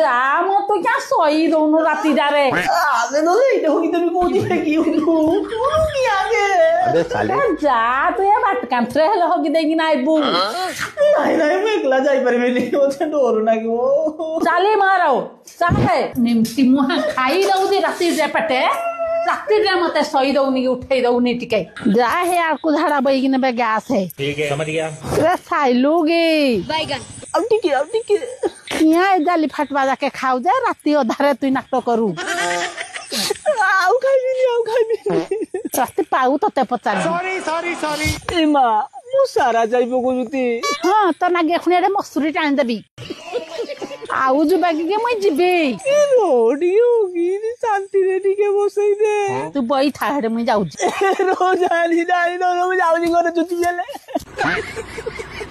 जा मो तो क्या सोई दोनों राती जा रे आगे तो लेट होगी तभी कौन है की नहीं आगे अबे साले जा तू ये बात काम से हेलो होगी देगी ना आइबू नहीं मैं एकला जाई पर मैं नहीं होते डोर ना को चाली मारो चाहे निमती मुहा खाई दऊ दे राती रे पटे राती रे मते सोई दऊनी उठे दऊनी टिके जा है यार को झाड़ा बई ने बे गैस है ठीक है समझ गया रे साइलूगी बैगन अब ठीक है यहाँ जाली फटवा जाके खाऊ जाए राती अधारे तु नाटक करू आउ खाई भी राती पाऊ तते पचार ए मां मु सारा जाइबो कोजुती हाँ तो ना गेखुने रे मसूरी टान देबी आउ जो बाकी के मैं जिबे रोडी होगी नी शांति रे ठीक है बसई दे तू बई था रे मैं जाऊ रोज आनी जाई नो मैं जाऊ जी करे जुती चले